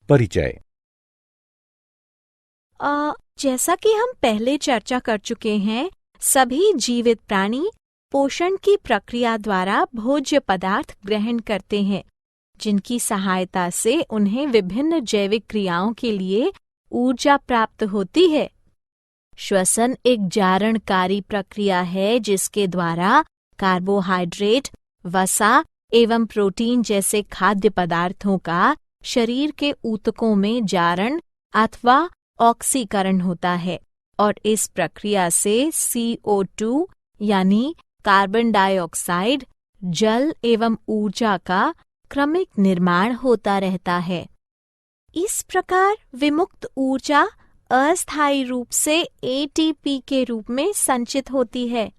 परिचय। जैसा कि हम पहले चर्चा कर चुके हैं, सभी जीवित प्राणी पोषण की प्रक्रिया द्वारा भोज्य पदार्थ ग्रहण करते हैं, जिनकी सहायता से उन्हें विभिन्न जैविक क्रियाओं के लिए ऊर्जा प्राप्त होती है। श्वसन एक जारणकारी प्रक्रिया है जिसके द्वारा कार्बोहाइड्रेट, वसा एवं प्रोटीन जैसे खाद्य पदार्थों का शरीर के ऊतकों में जारण अथवा ऑक्सीकरण होता है और इस प्रक्रिया से CO2 यानी कार्बन डाइऑक्साइड, जल एवं ऊर्जा का क्रमिक निर्माण होता रहता है। इस प्रकार विमुक्त ऊर्जा अस्थायी रूप से ATP के रूप में संचित होती है।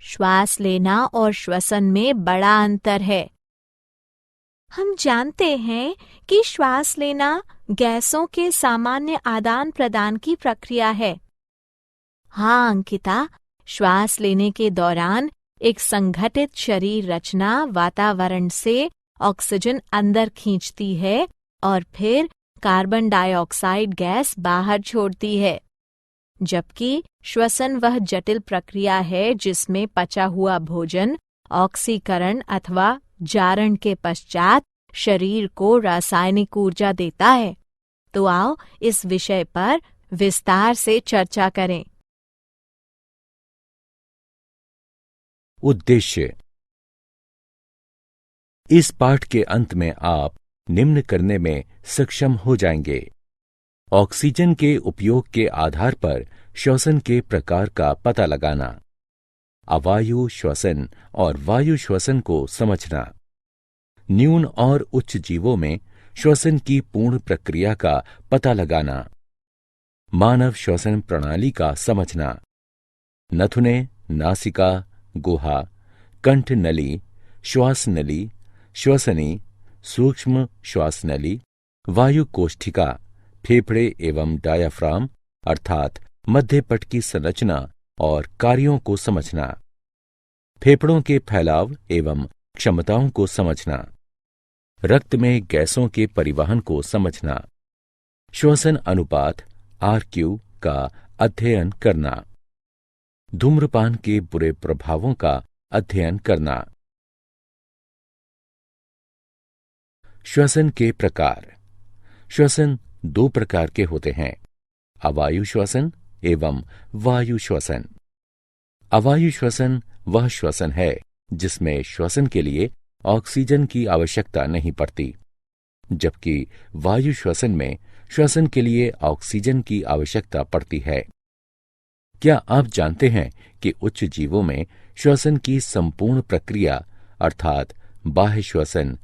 श्वास लेना और श्वसन में बड़ा अंतर है। हम जानते हैं कि श्वास लेना गैसों के सामान्य आदान प्रदान की प्रक्रिया है। हाँ अंकिता, श्वास लेने के दौरान एक संगठित शरीर रचना वातावरण से ऑक्सीजन अंदर खींचती है और फिर कार्बन डाइऑक्साइड गैस बाहर छोड़ती है, जबकि श्वसन वह जटिल प्रक्रिया है जिसमें पचा हुआ भोजन ऑक्सीकरण अथवा जारण के पश्चात शरीर को रासायनिक ऊर्जा देता है। तो आओ इस विषय पर विस्तार से चर्चा करें। उद्देश्य। इस पाठ के अंत में आप निम्न करने में सक्षम हो जाएंगे। ऑक्सीजन के उपयोग के आधार पर श्वसन के प्रकार का पता लगाना, अवायु श्वसन और वायु श्वसन को समझना, न्यून और उच्च जीवों में श्वसन की पूर्ण प्रक्रिया का पता लगाना, मानव श्वसन प्रणाली का समझना, नथुने, नासिका, गुहा, कंठ नली, श्वास नली, श्वसनी, सूक्ष्म श्वास नली, वायु कोष्ठिका, फेफड़े एवं डायाफ्राम अर्थात मध्यपट की संरचना और कार्यों को समझना, फेफड़ों के फैलाव एवं क्षमताओं को समझना, रक्त में गैसों के परिवहन को समझना, श्वसन अनुपात RQ का अध्ययन करना, धूम्रपान के बुरे प्रभावों का अध्ययन करना। श्वसन के प्रकार। श्वसन दो प्रकार के होते हैं, अवायु श्वसन एवं वायु श्वसन। अवायु श्वसन वह श्वसन है जिसमें श्वसन के लिए ऑक्सीजन की आवश्यकता नहीं पड़ती, जबकि वायु श्वसन में श्वसन के लिए ऑक्सीजन की आवश्यकता पड़ती है। क्या आप जानते हैं कि उच्च जीवों में श्वसन की संपूर्ण प्रक्रिया अर्थात बाह्य श्वसन,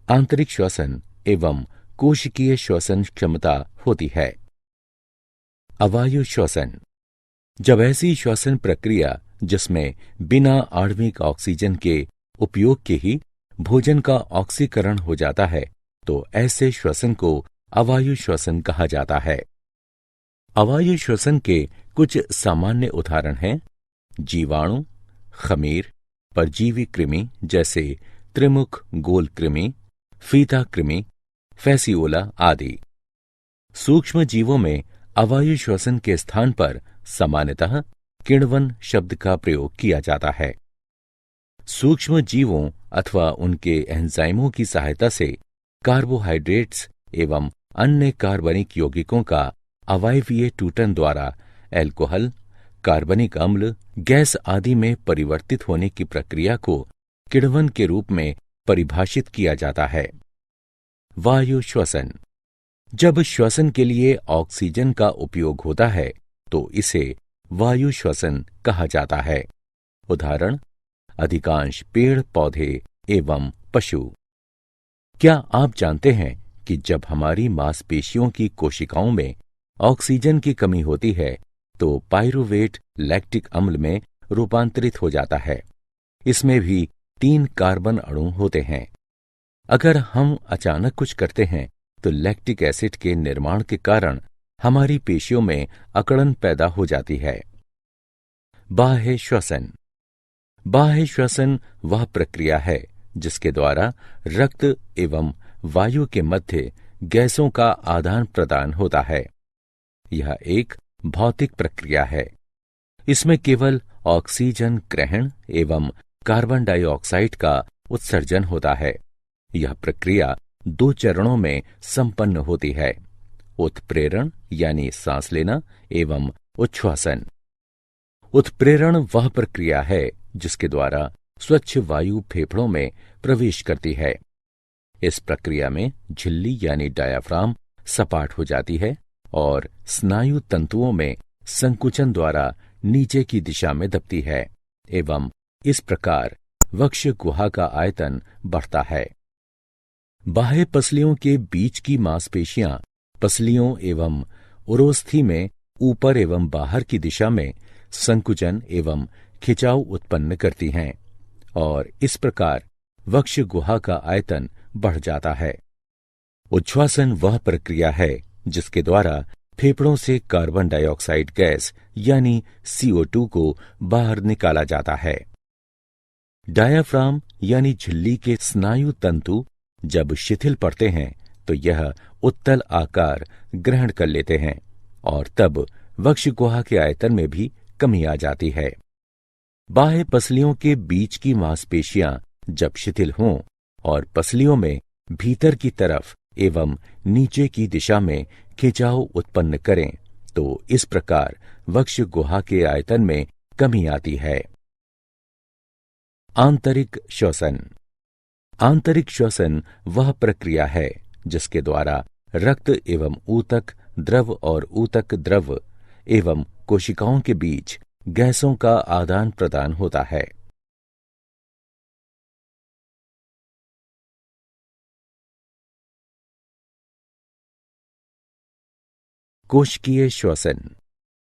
आंतरिक श्वसन एवं कोशिकीय श्वसन क्षमता होती है। अवायु श्वसन। जब ऐसी श्वसन प्रक्रिया जिसमें बिना आणविक ऑक्सीजन के उपयोग के ही भोजन का ऑक्सीकरण हो जाता है, तो ऐसे श्वसन को अवायु श्वसन कहा जाता है। अवायु श्वसन के कुछ सामान्य उदाहरण हैं जीवाणु, खमीर, परजीवी कृमि जैसे त्रिमुख गोल कृमि, फीता कृमि, फैसियोला आदि। सूक्ष्म जीवों में अवायु श्वसन के स्थान पर सामान्यतः किण्वन शब्द का प्रयोग किया जाता है। सूक्ष्म जीवों अथवा उनके एंजाइमों की सहायता से कार्बोहाइड्रेट्स एवं अन्य कार्बनिक यौगिकों का अवायवीय टूटन द्वारा अल्कोहल, कार्बनिक अम्ल, गैस आदि में परिवर्तित होने की प्रक्रिया को किण्वन के रूप में परिभाषित किया जाता है। वायु श्वसन। जब श्वसन के लिए ऑक्सीजन का उपयोग होता है तो इसे वायु श्वसन कहा जाता है। उदाहरण अधिकांश पेड़ पौधे एवं पशु। क्या आप जानते हैं कि जब हमारी मांसपेशियों की कोशिकाओं में ऑक्सीजन की कमी होती है तो पाइरूवेट लैक्टिक अम्ल में रूपांतरित हो जाता है। इसमें भी 3 कार्बन अणु होते हैं। अगर हम अचानक कुछ करते हैं तो लैक्टिक एसिड के निर्माण के कारण हमारी पेशियों में अकड़न पैदा हो जाती है। बाह्य श्वसन। बाह्य श्वसन वह प्रक्रिया है जिसके द्वारा रक्त एवं वायु के मध्य गैसों का आदान प्रदान होता है। यह एक भौतिक प्रक्रिया है। इसमें केवल ऑक्सीजन ग्रहण एवं कार्बन डाइऑक्साइड का उत्सर्जन होता है। यह प्रक्रिया 2 चरणों में संपन्न होती है, उत्प्रेरण यानी सांस लेना एवं उच्छ्वासन। उत्प्रेरण वह प्रक्रिया है जिसके द्वारा स्वच्छ वायु फेफड़ों में प्रवेश करती है। इस प्रक्रिया में झिल्ली यानी डायाफ्राम सपाट हो जाती है और स्नायु तंतुओं में संकुचन द्वारा नीचे की दिशा में दबती है एवं इस प्रकार वक्ष गुहा का आयतन बढ़ता है। बाह्य पसलियों के बीच की मांसपेशियां पसलियों एवं उरोस्थि में ऊपर एवं बाहर की दिशा में संकुचन एवं खिंचाव उत्पन्न करती हैं और इस प्रकार वक्ष गुहा का आयतन बढ़ जाता है। उच्छ्वासन वह प्रक्रिया है जिसके द्वारा फेफड़ों से कार्बन डाइऑक्साइड गैस यानी CO2 को बाहर निकाला जाता है। डायाफ्राम यानी झिल्ली के स्नायु तंतु जब शिथिल पड़ते हैं तो यह उत्तल आकार ग्रहण कर लेते हैं और तब वक्ष गुहा के आयतन में भी कमी आ जाती है। बाह्य पसलियों के बीच की मांसपेशियां जब शिथिल हों और पसलियों में भीतर की तरफ एवं नीचे की दिशा में खिंचाव उत्पन्न करें तो इस प्रकार वक्ष गुहा के आयतन में कमी आती है। आंतरिक श्वसन। आंतरिक श्वसन वह प्रक्रिया है जिसके द्वारा रक्त एवं ऊतक द्रव और ऊतक द्रव एवं कोशिकाओं के बीच गैसों का आदान प्रदान होता है। कोशिकीय श्वसन।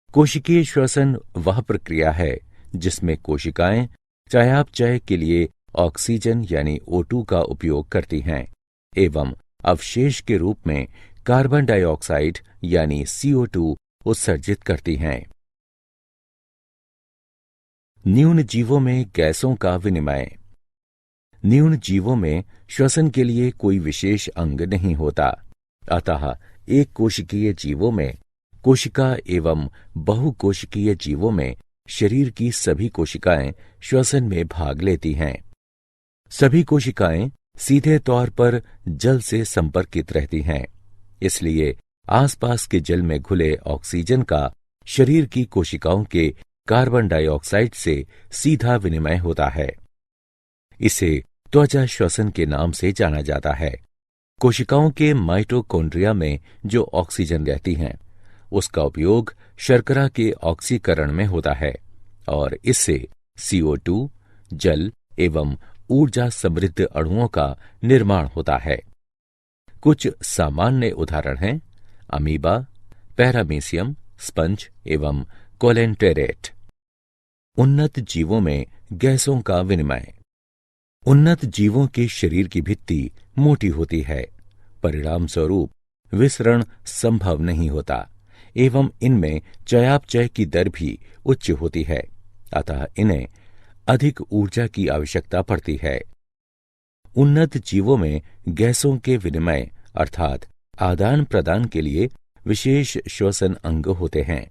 कोशिकीय श्वसन वह प्रक्रिया है जिसमें कोशिकाएं चयापचय के लिए ऑक्सीजन यानी O2 का उपयोग करती हैं एवं अवशेष के रूप में कार्बन डाइऑक्साइड यानी CO2 उत्सर्जित करती हैं। न्यून जीवों में गैसों का विनिमय। न्यून जीवों में श्वसन के लिए कोई विशेष अंग नहीं होता, अतः एक कोशिकीय जीवों में कोशिका एवं बहुकोशिकीय जीवों में शरीर की सभी कोशिकाएं श्वसन में भाग लेती हैं। सभी कोशिकाएं सीधे तौर पर जल से संपर्कित रहती हैं, इसलिए आसपास के जल में घुले ऑक्सीजन का शरीर की कोशिकाओं के कार्बन डाइऑक्साइड से सीधा विनिमय होता है। इसे त्वचा श्वसन के नाम से जाना जाता है। कोशिकाओं के माइटोकॉन्ड्रिया में जो ऑक्सीजन रहती हैं उसका उपयोग शर्करा के ऑक्सीकरण में होता है और इससे CO2, जल एवं ऊर्जा समृद्ध अणुओं का निर्माण होता है। कुछ सामान्य उदाहरण हैं अमीबा, पैरामीशियम, स्पंज एवं कोलेंटेरेट। उन्नत जीवों में गैसों का विनिमय। उन्नत जीवों के शरीर की भित्ति मोटी होती है, परिणाम स्वरूप विसरण संभव नहीं होता एवं इनमें चयापचय की दर भी उच्च होती है, अतः इन्हें अधिक ऊर्जा की आवश्यकता पड़ती है। उन्नत जीवों में गैसों के विनिमय अर्थात आदान प्रदान के लिए विशेष श्वसन अंग होते हैं।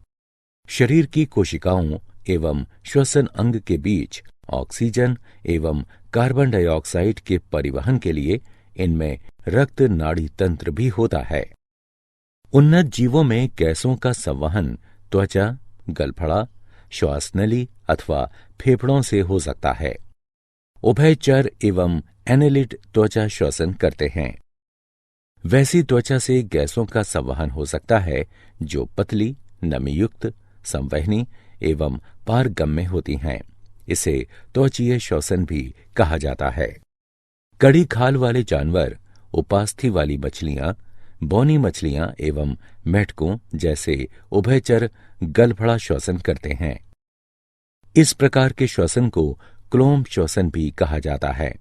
शरीर की कोशिकाओं एवं श्वसन अंग के बीच ऑक्सीजन एवं कार्बन डाइऑक्साइड के परिवहन के लिए इनमें रक्त नाड़ी तंत्र भी होता है। उन्नत जीवों में गैसों का संवहन त्वचा, गलफड़ा, श्वास नली अथवा फेफड़ों से हो सकता है। उभयचर एवं एनेलिड त्वचा श्वसन करते हैं। वैसी त्वचा से गैसों का संवहन हो सकता है जो पतली, नमीयुक्त, संवहनी एवं पारगम्य होती हैं। इसे त्वचीय श्वसन भी कहा जाता है। कड़ी खाल वाले जानवर, उपास्थि वाली मछलियां, बौनी मछलियां एवं मेढकों जैसे उभयचर गलफड़ा श्वसन करते हैं। इस प्रकार के श्वसन को क्लोम श्वसन भी कहा जाता है।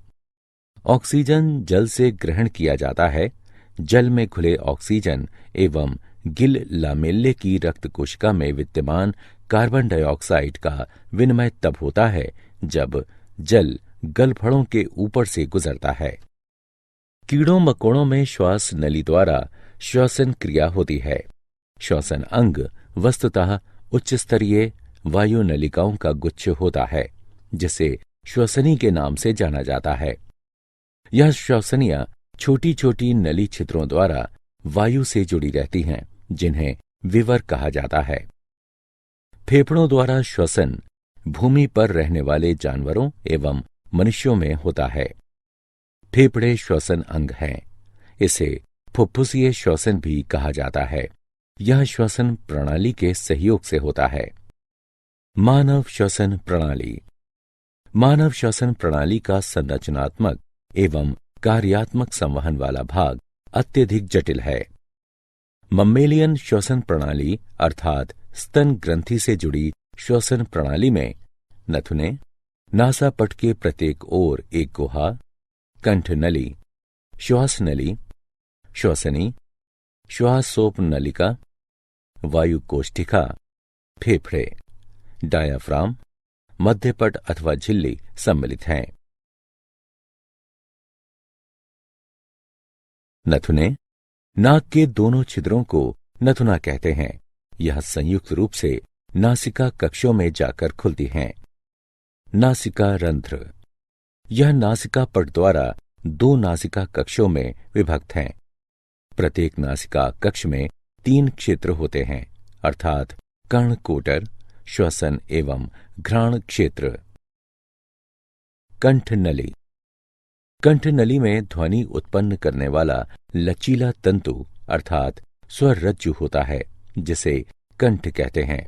ऑक्सीजन जल से ग्रहण किया जाता है। जल में घुले ऑक्सीजन एवं गिल लामेल्ले की रक्त कोशिका में विद्यमान कार्बन डाइऑक्साइड का विनिमय तब होता है जब जल गलफड़ों के ऊपर से गुजरता है। कीड़ों मकोड़ों में श्वास नली द्वारा श्वसन क्रिया होती है। श्वसन अंग वस्तुतः उच्च स्तरीय वायु नलिकाओं का गुच्छ होता है, जिसे श्वसनी के नाम से जाना जाता है। यह श्वसनियां छोटी छोटी नली छिद्रों द्वारा वायु से जुड़ी रहती हैं, जिन्हें विवर कहा जाता है। फेफड़ों द्वारा श्वसन भूमि पर रहने वाले जानवरों एवं मनुष्यों में होता है। फेफड़े श्वसन अंग हैं। इसे फुफ्फुसीय श्वसन भी कहा जाता है। यह श्वसन प्रणाली के सहयोग से होता है। मानव श्वसन प्रणाली। मानव श्वसन प्रणाली का संरचनात्मक एवं कार्यात्मक संवहन वाला भाग अत्यधिक जटिल है। मम्मेलियन श्वसन प्रणाली अर्थात स्तन ग्रंथि से जुड़ी श्वसन प्रणाली में नथुने, नासापट के प्रत्येक ओर एक गुहा, कंठ नली, श्वास नली, श्वसनी, श्वासोप नलिका, वायु कोष्ठिका, फेफड़े, डायाफ्राम, मध्यपट अथवा झिल्ली सम्मिलित हैं। नथुने। नाक के दोनों छिद्रों को नथुना कहते हैं। यह संयुक्त रूप से नासिका कक्षों में जाकर खुलती हैं। नासिका रंध्र। यह नासिका पट द्वारा दो नासिका कक्षों में विभक्त हैं। प्रत्येक नासिका कक्ष में 3 क्षेत्र होते हैं, अर्थात कर्णकोटर, श्वसन एवं घ्राण क्षेत्र। कंठ नली। कंठ नली में ध्वनि उत्पन्न करने वाला लचीला तंतु अर्थात स्वर रज्जु होता है, जिसे कंठ कहते हैं।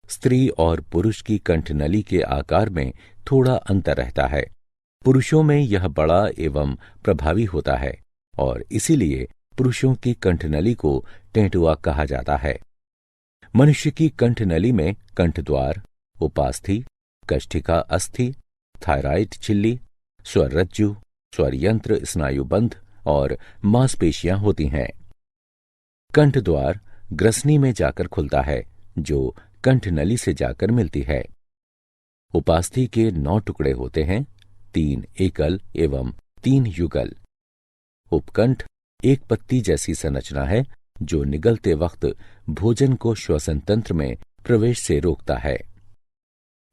स्त्री और पुरुष की कंठ नली के आकार में थोड़ा अंतर रहता है। पुरुषों में यह बड़ा एवं प्रभावी होता है और इसीलिए पुरुषों की कंठ नली को टेंटुआ कहा जाता है। मनुष्य की कंठ नली में कंठद्वार, उपास्थि, कष्ठिका अस्थि, थायराइड झिल्ली, स्वर रज्जु, स्वर यंत्र, स्नायुबंध और मांसपेशियां होती हैं। कंठद्वार ग्रसनी में जाकर खुलता है, जो कंठ नली से जाकर मिलती है। उपास्थि के 9 टुकड़े होते हैं, 3 एकल एवं 3 युगल। उपकंठ एक पत्ती जैसी संरचना है, जो निगलते वक्त भोजन को श्वसन तंत्र में प्रवेश से रोकता है।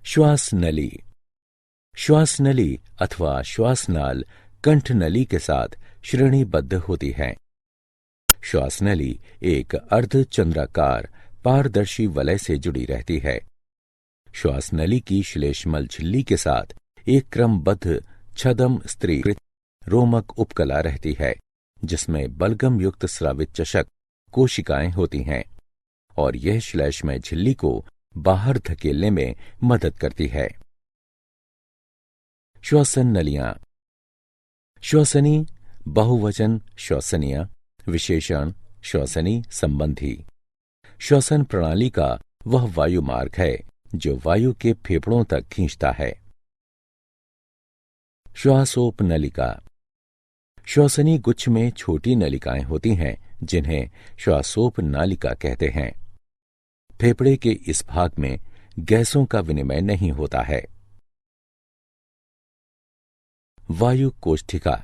श्वास नली। श्वास नली अथवा श्वासनाल कंठ नली के साथ श्रेणीबद्ध होती है। श्वास नली एक अर्धचंद्राकार पारदर्शी वलय से जुड़ी रहती है। श्वास नली की श्लेष्मल झिल्ली के साथ एक क्रमबद्ध छदम स्त्रीकृत रोमक उपकला रहती है, जिसमें बलगम युक्त स्रावित चषक कोशिकाएं होती हैं और यह श्लेष्मय झिल्ली को बाहर धकेलने में मदद करती है। श्वसन नलियां। श्वसनी बहुवचन श्वसनिया, विशेषण श्वसनी संबंधी। श्वसन प्रणाली का वह वायु मार्ग है जो वायु के फेफड़ों तक खींचता है। श्वासोप नलिका। श्वसनी गुच्छ में छोटी नलिकाएं होती हैं, जिन्हें श्वासोप नालिका कहते हैं। फेफड़े के इस भाग में गैसों का विनिमय नहीं होता है। वायु कोष्ठिका।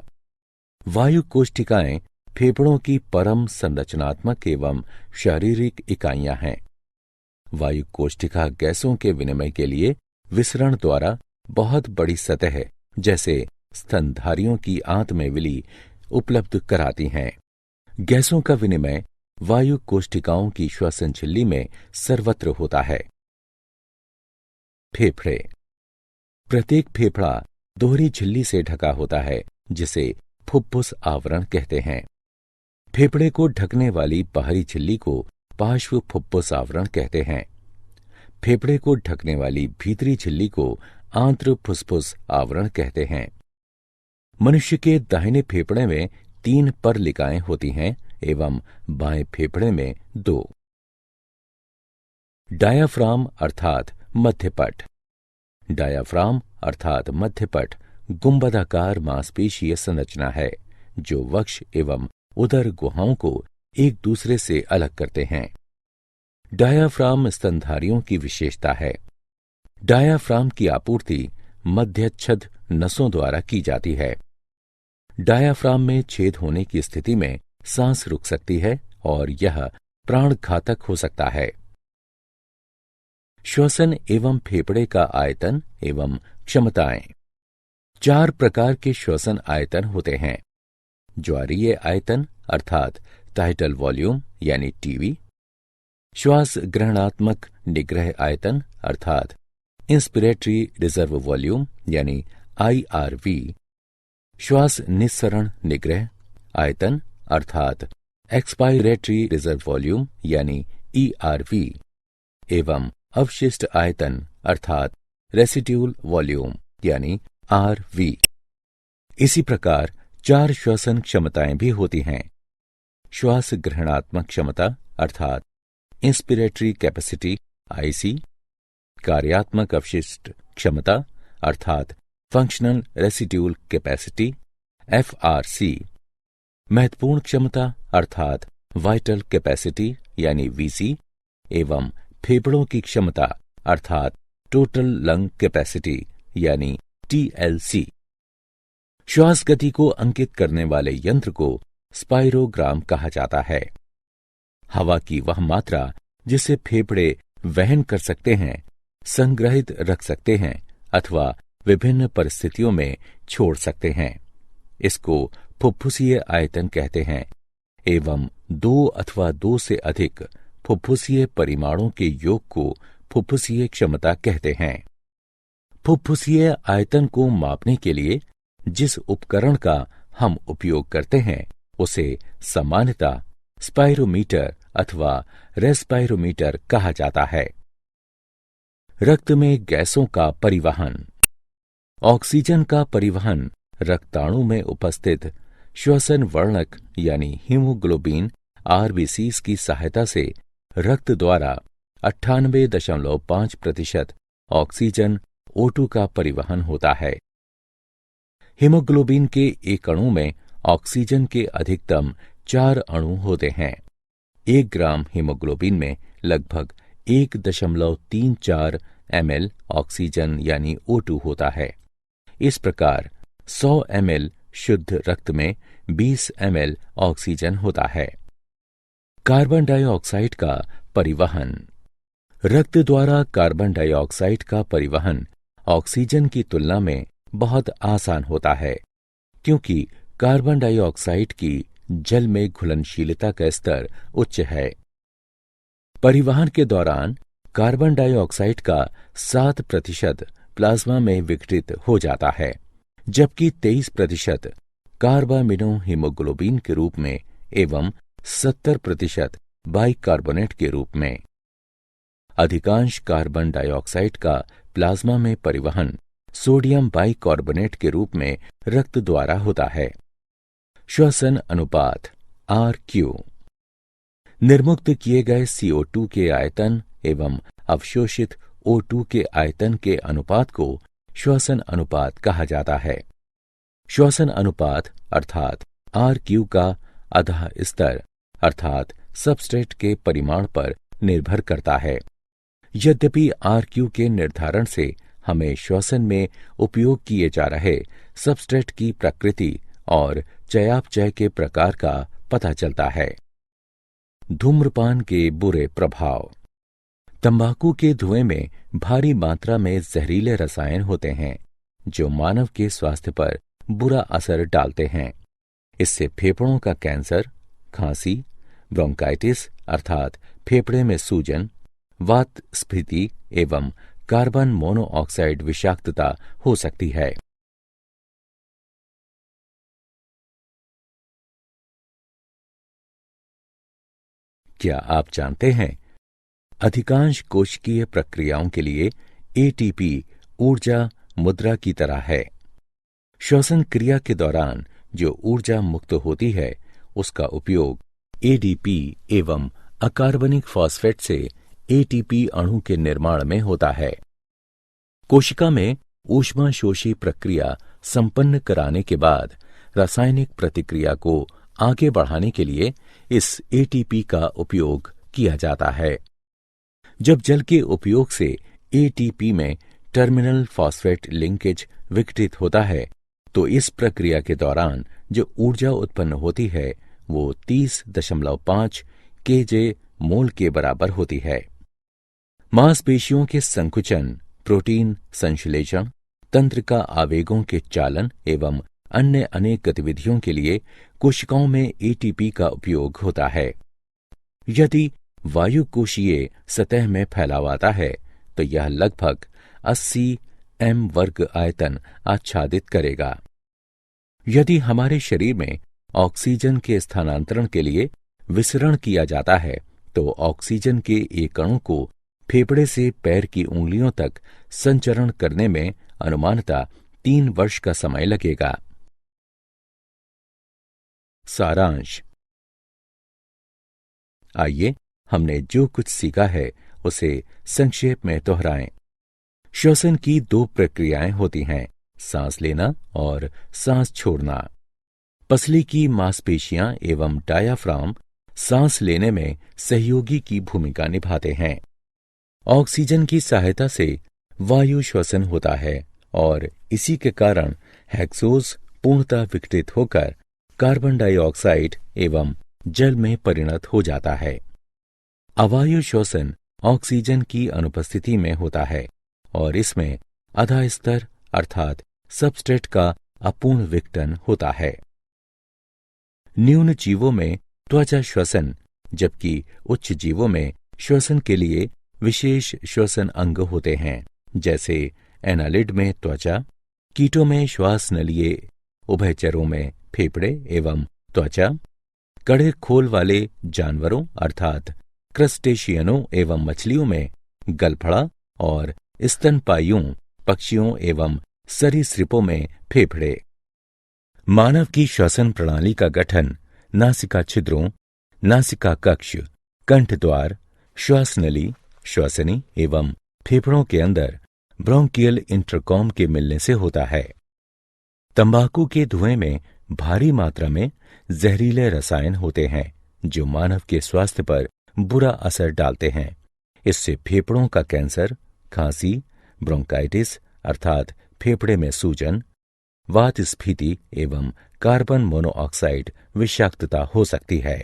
वायु कोष्ठिकाएं फेफड़ों की परम संरचनात्मक एवं शारीरिक इकाइयां हैं। वायु कोष्ठिका गैसों के विनिमय के लिए विसरण द्वारा बहुत बड़ी सतह जैसे स्तनधारियों की आंत में विली उपलब्ध कराती हैं। गैसों का विनिमय वायु कोष्ठिकाओं की श्वसन झिल्ली में सर्वत्र होता है। फेफड़े। प्रत्येक फेफड़ा दोहरी झिल्ली से ढका होता है, जिसे फुफ्फुस आवरण कहते हैं। फेफड़े को ढकने वाली बाहरी झिल्ली को पार्श्व फुफ्फुस आवरण कहते हैं। फेफड़े को ढकने वाली भीतरी झिल्ली को आंत्र फुस्फुस आवरण कहते हैं। मनुष्य के दाहिने फेफड़े में 3 परलिकाएं होती हैं एवं बाएं फेफड़े में 2। डायाफ्राम अर्थात मध्यपट। डायाफ्राम अर्थात मध्यपट गुंबदाकार मांसपेशीय संरचना है, जो वक्ष एवं उदर गुहाओं को एक दूसरे से अलग करते हैं। डायाफ्राम स्तनधारियों की विशेषता है। डायाफ्राम की आपूर्ति मध्यच्छद नसों द्वारा की जाती है। डायाफ्राम में छेद होने की स्थिति में सांस रुक सकती है और यह प्राणघातक हो सकता है। श्वसन एवं फेफड़े का आयतन एवं क्षमताएं। 4 प्रकार के श्वसन आयतन होते हैं। ज्वारीय आयतन अर्थात टाइटल वॉल्यूम यानी टीवी, श्वास ग्रहणात्मक निग्रह आयतन अर्थात इंस्पिरेटरी रिजर्व वॉल्यूम यानी IRV, श्वास निस्सरण निग्रह आयतन अर्थात एक्सपायरेटरी रिजर्व वॉल्यूम यानी ERV, एवं अवशिष्ट आयतन अर्थात रेसिड्यूल वॉल्यूम यानी RV। इसी प्रकार 4 श्वसन क्षमताएं भी होती हैं। श्वास ग्रहणात्मक क्षमता अर्थात इंस्पिरेटरी कैपेसिटी IC, कार्यात्मक अवशिष्ट क्षमता अर्थात फंक्शनल रेसिड्यूल कैपेसिटी FRC, महत्वपूर्ण क्षमता अर्थात वाइटल कैपेसिटी यानी VC, एवं फेफड़ों की क्षमता अर्थात टोटल लंग कैपेसिटी यानी TLC। श्वास गति को अंकित करने वाले यंत्र को स्पाइरोग्राम कहा जाता है। हवा की वह मात्रा जिसे फेफड़े वहन कर सकते हैं, संग्रहित रख सकते हैं अथवा विभिन्न परिस्थितियों में छोड़ सकते हैं, इसको फुफ्फुसीय आयतन कहते हैं, एवं 2 अथवा 2 से अधिक फुफ्फुसीय परिमाणों के योग को फुफ्फुसीय क्षमता कहते हैं। फुफ्फुसीय आयतन को मापने के लिए जिस उपकरण का हम उपयोग करते हैं उसे सामान्यतः स्पाइरोमीटर अथवा रेस्पाइरोमीटर कहा जाता है। रक्त में गैसों का परिवहन। ऑक्सीजन का परिवहन रक्ताणु में उपस्थित श्वसन वर्णक यानी हीमोग्लोबिन RBCs की सहायता से रक्त द्वारा 98.5% ऑक्सीजन O2 का परिवहन होता है। हीमोग्लोबिन के एक अणु में ऑक्सीजन के अधिकतम 4 अणु होते हैं। 1 ग्राम हीमोग्लोबिन में लगभग 1.34 ml ऑक्सीजन यानी O2 होता है। इस प्रकार 100 ml शुद्ध रक्त में 20 ml ऑक्सीजन होता है। कार्बन डाइऑक्साइड का परिवहन। रक्त द्वारा कार्बन डाइऑक्साइड का परिवहन ऑक्सीजन की तुलना में बहुत आसान होता है, क्योंकि कार्बन डाइऑक्साइड की जल में घुलनशीलता का स्तर उच्च है। परिवहन के दौरान कार्बन डाइऑक्साइड का 7% प्लाज्मा में विघटित हो जाता है, जबकि 23% कार्बामिनो हीमोग्लोबिन के रूप में एवं 70% बाइकार्बोनेट के रूप में। अधिकांश कार्बन डाइऑक्साइड का प्लाज्मा में परिवहन सोडियम बाइकार्बोनेट के रूप में रक्त द्वारा होता है। श्वसन अनुपात RQ। निर्मुक्त किए गए CO2 के आयतन एवं अवशोषित O2 के आयतन के अनुपात को श्वसन अनुपात कहा जाता है। श्वसन अनुपात अर्थात RQ का आधा स्तर अर्थात सबस्ट्रेट के परिमाण पर निर्भर करता है। यद्यपि RQ के निर्धारण से हमें श्वसन में उपयोग किए जा रहे सबस्ट्रेट की प्रकृति और चयापचय के प्रकार का पता चलता है। धूम्रपान के बुरे प्रभाव। तंबाकू के धुएं में भारी मात्रा में जहरीले रसायन होते हैं जो मानव के स्वास्थ्य पर बुरा असर डालते हैं। इससे फेफड़ों का कैंसर, खांसी, ब्रोंकाइटिस अर्थात फेफड़े में सूजन, वात स्फीति एवं कार्बन मोनोऑक्साइड विषाक्तता हो सकती है। क्या आप जानते हैं, अधिकांश कोशिकीय प्रक्रियाओं के लिए ATP ऊर्जा मुद्रा की तरह है। श्वसन क्रिया के दौरान जो ऊर्जा मुक्त होती है उसका उपयोग ADP एवं अकार्बनिक फॉस्फेट से ATP अणु के निर्माण में होता है। कोशिका में ऊष्माशोषी प्रक्रिया संपन्न कराने के बाद रासायनिक प्रतिक्रिया को आगे बढ़ाने के लिए इस ATP का उपयोग किया जाता है। जब जल के उपयोग से ATP में टर्मिनल फॉस्फेट लिंकेज विघटित होता है तो इस प्रक्रिया के दौरान जो ऊर्जा उत्पन्न होती है वो 30.5 केजे मोल के बराबर होती है। मांसपेशियों के संकुचन, प्रोटीन संश्लेषण, तंत्र का आवेगों के चालन एवं अन्य अनेक गतिविधियों के लिए कोशिकाओं में एटीपी का उपयोग होता है। यदि वायु कोशीय सतह में फैलावाता है तो यह लगभग 80 m वर्ग आयतन आच्छादित करेगा। यदि हमारे शरीर में ऑक्सीजन के स्थानांतरण के लिए विसरण किया जाता है तो ऑक्सीजन के एक अणु को फेफड़े से पैर की उंगलियों तक संचरण करने में अनुमानतः 3 वर्ष का समय लगेगा। सारांश। आइए हमने जो कुछ सीखा है उसे संक्षेप में दोहराएं। श्वसन की 2 प्रक्रियाएं होती हैं, सांस लेना और सांस छोड़ना। पसली की मांसपेशियां एवं डायाफ्राम सांस लेने में सहयोगी की भूमिका निभाते हैं। ऑक्सीजन की सहायता से वायु श्वसन होता है और इसी के कारण हेक्सोज पूर्णतः विघटित होकर कार्बन डाइऑक्साइड एवं जल में परिणत हो जाता है। अवायु श्वसन ऑक्सीजन की अनुपस्थिति में होता है और इसमें आधा स्तर अर्थात सबस्ट्रेट का अपूर्ण विघटन होता है। न्यून जीवों में त्वचा श्वसन, जबकि उच्च जीवों में श्वसन के लिए विशेष श्वसन अंग होते हैं, जैसे एनालिड में त्वचा, कीटों में श्वास नलिये, उभयचरों में फेफड़े एवं त्वचा, कड़े खोल वाले जानवरों अर्थात क्रस्टेशियनों एवं मछलियों में गलफड़ा और स्तनपायियों पक्षियों एवं सरीसृपों में फेफड़े। मानव की श्वसन प्रणाली का गठन नासिका छिद्रों, नासिका कक्ष, कंठद्वार, श्वास नली, श्वसनी एवं फेफड़ों के अंदर ब्रोंकियल इंटरकॉम के मिलने से होता है। तंबाकू के धुएं में भारी मात्रा में जहरीले रसायन होते हैं जो मानव के स्वास्थ्य पर बुरा असर डालते हैं। इससे फेफड़ों का कैंसर, खांसी, ब्रोंकाइटिस अर्थात फेफड़े में सूजन, वात स्फीति एवं कार्बन मोनोऑक्साइड विषाक्तता हो सकती है।